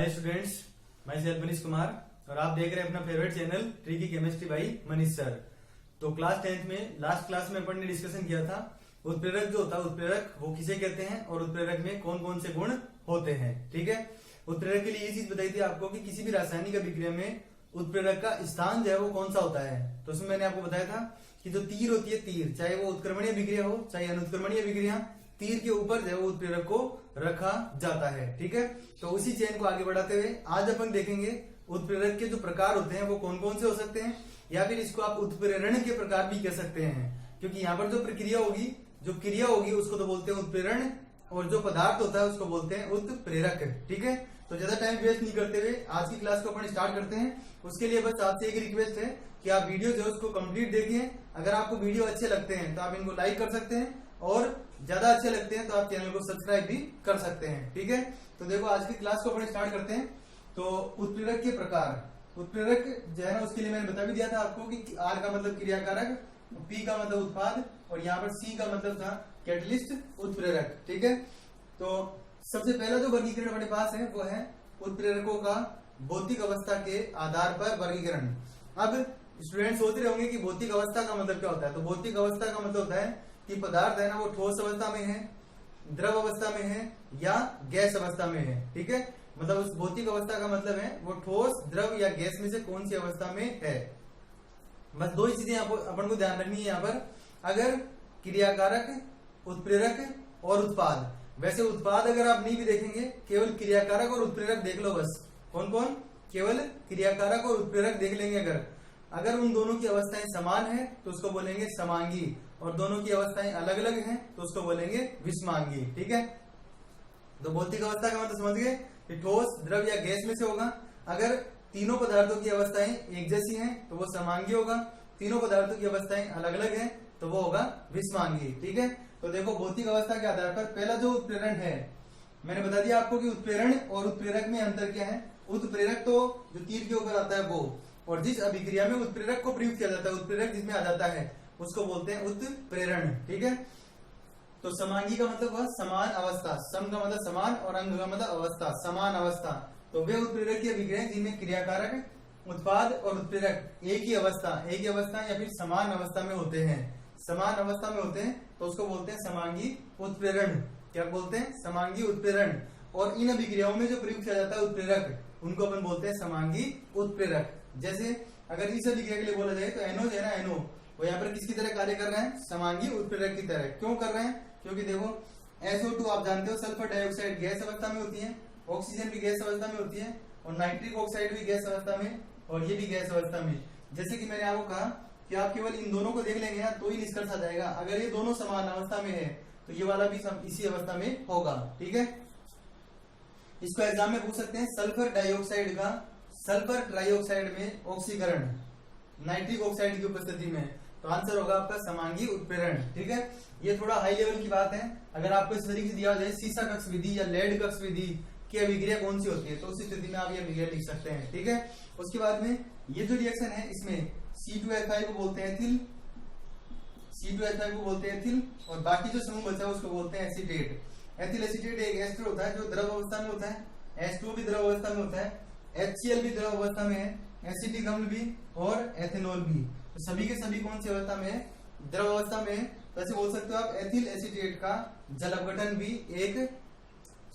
Hi students, मैं self Manish Kumar और आप देख रहे हैं अपना favourite channel tricky chemistry by Manish sir. तो क्लास 10th में लास्ट क्लास में अपन ने डिस्कशन किया था उत्प्रेरक जो होता है, उत्प्रेरक वो किसे कहते हैं और उत्प्रेरक में कौन कौन से गुण होते हैं। ठीक है, उत्प्रेरक के लिए ये चीज बताई थी आपको कि किसी भी रासायनिक अभिक्रिया में उत्प्रेरक का स्थान जो है वो कौन सा होता है। तो उसमें मैंने आपको बताया था कि जो तीर होती है, तीर चाहे वो उत्क्रमणीय अभिक्रिया हो चाहे अनुत्क्रमणीय अभिक्रिया, तीर के ऊपर जो है वो उत्प्रेरक को रखा जाता है। ठीक है, तो उसी चेन को आगे बढ़ाते हुए आज अपन देखेंगे उत्प्रेरक के जो प्रकार होते हैं वो कौन कौन से हो सकते हैं, या फिर इसको आप उत्प्रेरण के प्रकार भी कह सकते हैं, क्योंकि यहाँ पर जो प्रक्रिया होगी, जो क्रिया होगी उसको तो बोलते हैं उत्प्रेरण और जो पदार्थ होता है उसको बोलते हैं उत्प्रेरक। ठीक है, तो ज्यादा टाइम वेस्ट नहीं करते हुए आज की क्लास को अपन स्टार्ट करते हैं। उसके लिए बस आपसे एक रिक्वेस्ट है कि आप वीडियो जो है उसको कंप्लीट देखिए। अगर आपको वीडियो अच्छे लगते हैं तो आप इनको लाइक कर सकते हैं और ज्यादा अच्छे लगते हैं तो आप चैनल को सब्सक्राइब भी कर सकते हैं। ठीक है, तो देखो आज की क्लास को अपन स्टार्ट करते हैं। तो उत्प्रेरक के प्रकार, उत्प्रेरक जो है ना उसके लिए मैंने बता भी दिया था आपको कि आर का मतलब क्रियाकारक, पी का मतलब उत्पाद और यहाँ पर सी का मतलब था कैटलिस्ट उत्प्रेरक। ठीक है, तो सबसे पहला जो वर्गीकरण हमारे पास है वो है उत्प्रेरकों का भौतिक अवस्था के आधार पर वर्गीकरण। अब स्टूडेंट सोच रहे होंगे कि भौतिक अवस्था का मतलब क्या होता है। तो भौतिक अवस्था का मतलब होता है कि पदार्थ है ना वो ठोस अवस्था में है, द्रव अवस्था में है या गैस अवस्था में है। ठीक है, मतलब उस भौतिक अवस्था का मतलब है वो ठोस, द्रव या गैस में से कौन सी अवस्था में है। बस दो ही चीजें अपन को ध्यान रखनी है यहाँ पर। अगर क्रियाकारक, उत्प्रेरक और उत्पाद, वैसे उत्पाद अगर आप नहीं भी देखेंगे, केवल क्रियाकारक और उत्प्रेरक देख लो बस। कौन कौन? केवल क्रियाकारक और उत्प्रेरक देख लेंगे। अगर उन दोनों की अवस्थाएं समान है तो उसको बोलेंगे समांगी, और दोनों की अवस्थाएं अलग अलग हैं तो उसको बोलेंगे विषमांगी। ठीक है, तो भौतिक अवस्था का मतलब समझ गए कि ठोस, द्रव या गैस में से होगा। अगर तीनों पदार्थों की अवस्थाएं एक जैसी हैं तो वो समांगी होगा, तीनों पदार्थों की अवस्थाएं अलग अलग हैं तो वो होगा विषमांगी। ठीक है, तो देखो भौतिक अवस्था के आधार पर पहला जो उत्प्रेरण है, मैंने बता दिया आपको कि उत्प्रेरण और उत्प्रेरक में अंतर क्या है। उत्प्रेरक तो जो तीर के ऊपर आता है वो, और जिस अभिक्रिया में उत्प्रेरक को प्रयुक्त किया जाता है, उत्प्रेरक जिसमें आ जाता है उसको बोलते हैं उत्प्रेरण। ठीक है, तो समांगी का मतलब हुआ समान अवस्था, सम का मतलब समान और अंग का मतलब अवस्था, समान अवस्था। तो वे उत्प्रेरक की अभिक्रिया जिनमें क्रियाकारक, उत्पाद और उत्प्रेरक एक ही अवस्था या फिर समान अवस्था में होते हैं, समान अवस्था में होते हैं तो उसको बोलते हैं समांगी उत्प्रेरण। क्या बोलते हैं? समांगी उत्प्रेरण। और इन अभिक्रियाओं में जो प्रयुक्त किया जाता है उत्प्रेरक, उनको अपन बोलते हैं समांगी उत्प्रेरक। जैसे अगर इस अभिक्रिया के लिए बोला जाए तो एनो जो है ना, एनो वो यहाँ पर किसकी तरह कार्य कर रहे हैं? समांगी उत्प्रेरक की तरह। क्यों कर रहे हैं? क्योंकि देखो SO2 आप जानते हो सल्फर डाइऑक्साइड गैस अवस्था में होती है, ऑक्सीजन भी गैस अवस्था में होती है और नाइट्रिक ऑक्साइड भी गैस अवस्था में और ये भी गैस अवस्था में। जैसे कि मैंने आपको कहा कि आप केवल इन दोनों को देख लेंगे ना तो ही निष्कर्ष आ जाएगा। अगर ये दोनों समान अवस्था में है तो ये वाला भी इसी अवस्था में होगा। ठीक है, इसको एग्जाम में पूछ सकते हैं। सल्फर डाइऑक्साइड का सल्फर ट्राइऑक्साइड में ऑक्सीकरण नाइट्रिक ऑक्साइड की उपस्थिति में, तो आंसर होगा आपका समांगी उत्प्रेरण। ठीक है, ये थोड़ा हाई लेवल की बात है। अगर आपको इस तरीके से दिया जाए सीसा कक्ष विधि या लेड कक्ष विधि की अभिक्रिया कौन सी होती है तो उस स्थिति में आप ये अभिक्रिया लिख सकते हैं। ठीक है, उसके बाद में ये जो रिएक्शन है इसमें C2H5 को बोलते हैं एथिल, C2H5 को बोलते हैं एथिल, और बाकी जो समूह बचा है उसको बोलते हैं एसीटेट। एथिल एसीटेट एक एस्टर होता है जो द्रव अवस्था में होता है, H2 भी द्रव अवस्था में होता है, HCl भी द्रव अवस्था में है, एसिटिक अम्ल भी और एथेनॉल भी। तो सभी के सभी कौन सी अवस्था में है? द्रव अवस्था में है। तो ऐसे बोल सकते हो आप एथिल एसीटेट का जल अपघटन भी एक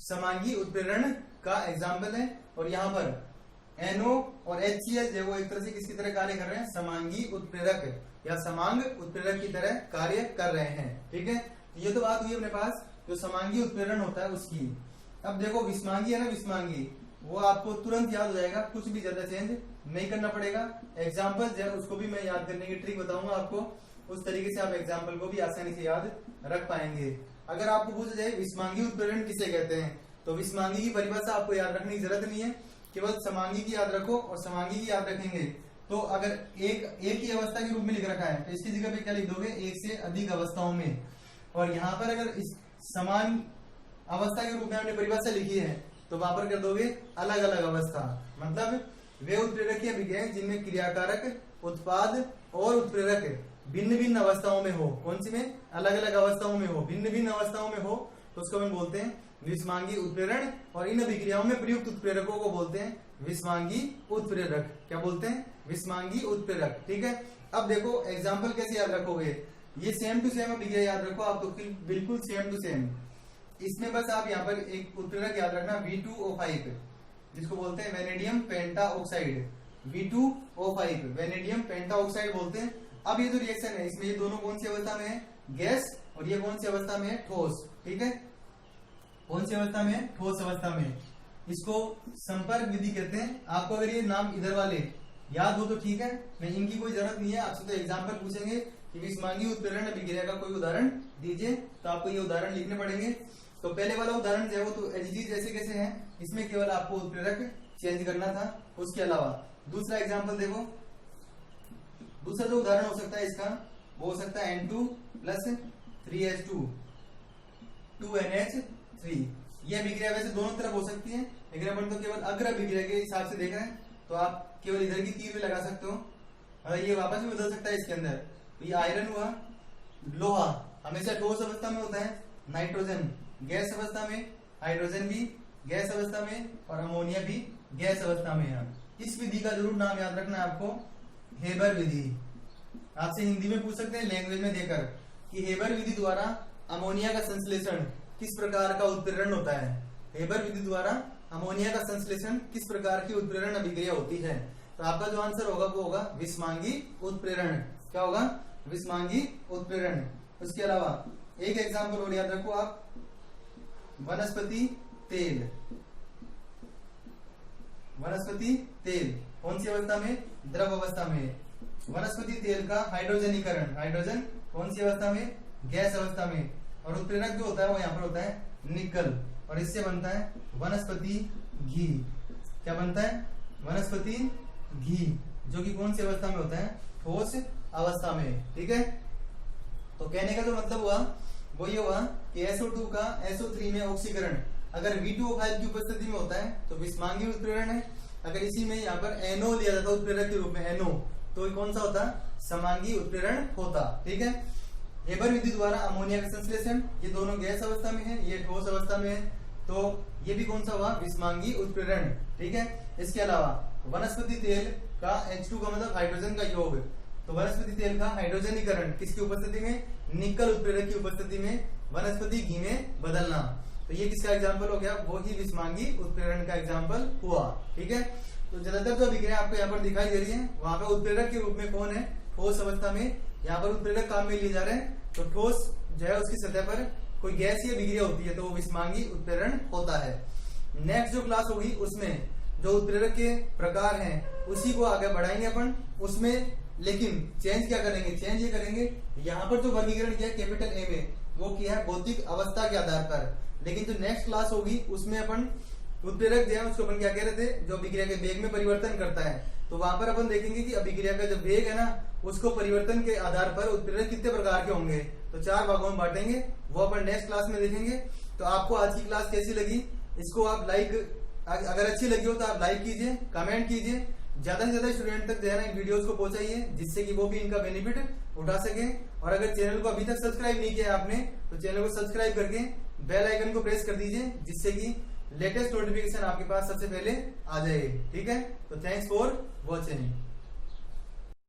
समांगी उत्प्रेरण का एग्जाम्पल है। और यहाँ पर NO और HCl जो वो एक तरह से किसकी तरह कार्य कर रहे हैं? समांगी उत्प्रेरक या समांग उत्प्रेरक की तरह कार्य कर रहे हैं। ठीक है, ये तो बात हुई अपने पास जो समांगी उत्प्रेरण होता है उसकी। अब देखो विषमांगी है ना, विषमांगी वो आपको तुरंत याद हो जाएगा, कुछ भी ज्यादा चेंज नहीं करना पड़ेगा। एग्जाम्पल जो है उसको भी मैं याद करने की ट्रिक बताऊंगा आपको, उस तरीके से आप एग्जाम्पल को भी आसानी से याद रख पाएंगे। अगर आपको पूछा जाए विषमांगी उत्प्रेरण किसे कहते हैं तो विषमांगी की परिभाषा आपको याद रखने की जरूरत नहीं है, केवल समांगी की याद रखो और समांगी की याद रखेंगे तो अगर एक ही अवस्था के रूप में लिख रखा है तो इसकी जगह पे क्या लिख दोगे? एक से अधिक अवस्थाओं में। और यहाँ पर अगर इस समान अवस्था के रूप में आपने परिभाषा लिखी है तो वहां पर कर दोगे अलग अलग अवस्था। मतलब वे उत्प्रेरक अभिक्रिया जिनमें क्रियाकारक, उत्पाद और उत्प्रेरक भिन्न भिन्न अवस्थाओं में हो। कौन सी में? अलग अलग अवस्थाओं में हो, भिन्न भिन्न अवस्थाओं में हो तो उसको हम बोलते हैं विषमांगी उत्प्रेरण, और इन अभिक्रियाओं में प्रयुक्त उत्प्रेरकों को बोलते हैं विषमांगी उत्प्रेरक। क्या बोलते हैं? विषमांगी उत्प्रेरक। ठीक है, अब देखो एग्जाम्पल कैसे याद रखोगे, ये सेम टू सेम अभिक्रिया याद रखो आप, तो बिल्कुल सेम टू सेम। इसमें बस आप यहाँ पर एक उत्प्रेरक याद रखना V2O5, जिसको बोलते हैं वेनेडियम पेंटा ऑक्साइड। V2O5 वेनेडियम पेंटा ऑक्साइड बोलते हैं। अब ये जो रिएक्शन है इसमें ये दोनों कौन सी अवस्था में है? गैस, और ये कौन सी अवस्था में है? ठोस। ठीक है, कौन सी अवस्था में है? ठोस अवस्था में। इसको संपर्क विधि कहते हैं। आपको अगर ये नाम इधर वाले याद हो तो ठीक है, नहीं इनकी कोई जरूरत नहीं है। आपसे तो एग्जाम्पल पूछेंगे कि विषमांगी उत्प्रेरण अभिक्रिया का कोई उदाहरण दीजिए, तो आपको ये उदाहरण लिखने पड़ेंगे। तो पहले वाला उदाहरण जो है वो तो HG जैसे कैसे है, इसमें केवल आपको उत्प्रेरक चेंज करना था। उसके अलावा दूसरा एग्जाम्पल देखो, दूसरा जो उदाहरण हो सकता है इसका वो हो सकता है N2 प्लस 3H2 2NH3। ये अभिक्रिया वैसे दोनों तरफ हो सकती है, लेकिन अपन तो केवल अग्र अभिक्रिया के हिसाब से देख रहे हैं, तो आप केवल इधर की तीर भी लगा सकते हो, और ये वापस भी बदल सकता है इसके अंदर। तो ये आयरन हुआ, लोहा हमेशा ठोस अवस्था में होता है, नाइट्रोजन गैस अवस्था में, हाइड्रोजन भी गैस अवस्था में, और अमोनिया भी गैस अवस्था में है। इस विधि का जरूर नाम याद रखना है आपको, हेबर विधि। आपसे हिंदी में पूछ सकते हैं लैंग्वेज में देकर कि हेबर विधि द्वारा अमोनिया का संश्लेषण किस प्रकार का उत्प्रेरण होता है। हेबर विधि द्वारा अमोनिया का संश्लेषण किस प्रकार की उत्प्रेरण अभिक्रिया होती है। तो आपका जो आंसर होगा वो होगा विषमांगी उत्प्रेरण। क्या होगा? विषमांगी उत्प्रेरण। उसके अलावा एक एग्जाम्पल और याद रखो आप, वनस्पति तेल। वनस्पति तेल कौन सी अवस्था में? द्रव अवस्था में। वनस्पति तेल का हाइड्रोजनीकरण, हाइड्रोजन कौन सी अवस्था में? गैस अवस्था में। और उत्प्रेरक जो होता है वो यहाँ पर होता है निकल, और इससे बनता है वनस्पति घी। क्या बनता है? वनस्पति घी, जो कि कौन सी अवस्था में होता है? ठोस अवस्था में। ठीक है, तो कहने का जो मतलब हुआ वो ये हुआ कि SO2 का SO3 में ऑक्सीकरण अगर V2O5 की उपस्थिति में होता है तो विषमांगी उत्प्रेरण है। अगर इसी में यहाँ पर NO लिया जाता उत्प्रेरक के रूप में NO, तो कौन सा होता? समांगी उत्प्रेरण होता। ठीक है, हेबर विधि द्वारा अमोनिया का संश्लेषण, ये दोनों गैस अवस्था में है, ये ठोस अवस्था में है, तो ये भी कौन सा हुआ? विषमांगी उत्प्रेरण। ठीक है, इसके अलावा वनस्पति तेल का H2 का मतलब हाइड्रोजन का योग, तो वनस्पति तेल का हाइड्रोजनीकरण किसकी उपस्थिति में? निकल उत्प्रेरक की उपस्थिति में वनस्पति घी में बदलना। तो ये किसका एग्जाम्पल हो गया? वो ही विषमांगी उत्प्रेरण का एग्जाम्पल हुआ। ठीक है, तो ज्यादातर जो अभिक्रिया आपको यहाँ पर दिखाई दे रही है वहां पर उत्प्रेरक के रूप में कौन है? ठोस अवस्था में। यहाँ पर उत्प्रेरक काम में लिए जा रहे हैं, तो ठोस जो है उसकी सतह पर कोई गैसीय अभिक्रिया होती है तो वो विषमांगी उत्प्रेरण होता है। नेक्स्ट जो क्लास होगी उसमें जो उत्प्रेरक के प्रकार हैं उसी को आगे बढ़ाएंगे अपन उसमें, लेकिन चेंज क्या करेंगे? चेंज ये करेंगे, यहाँ पर जो वर्गीकरण किया कैपिटल A में वो किया है भौतिक अवस्था के आधार पर, लेकिन जो नेक्स्ट क्लास होगी उसमें अपन उत्प्रेरक जो है उसको अपन क्या कह रहे थे? जो अभिक्रिया के वेग में परिवर्तन करता है, तो वहां पर अपन देखेंगे कि अभिक्रिया का जो वेग है ना उसको परिवर्तन के आधार पर उत्प्रेरक कितने प्रकार के होंगे, तो 4 भागों में बांटेंगे, वो अपन नेक्स्ट क्लास में देखेंगे। तो आपको आज की क्लास कैसी लगी? इसको आप लाइक, अगर अच्छी लगी हो तो आप लाइक कीजिए, कमेंट कीजिए, ज्यादा से ज्यादा स्टूडेंट तक जो है ना वीडियोस को पहुंचाइए, जिससे कि वो भी इनका बेनिफिट उठा सके। और अगर चैनल को अभी तक सब्सक्राइब नहीं किया आपने तो चैनल को सब्सक्राइब करके बेल आइकन को प्रेस कर दीजिए, जिससे कि लेटेस्ट नोटिफिकेशन आपके पास सबसे पहले आ जाए। ठीक है, तो थैंक्स फॉर वॉचिंग।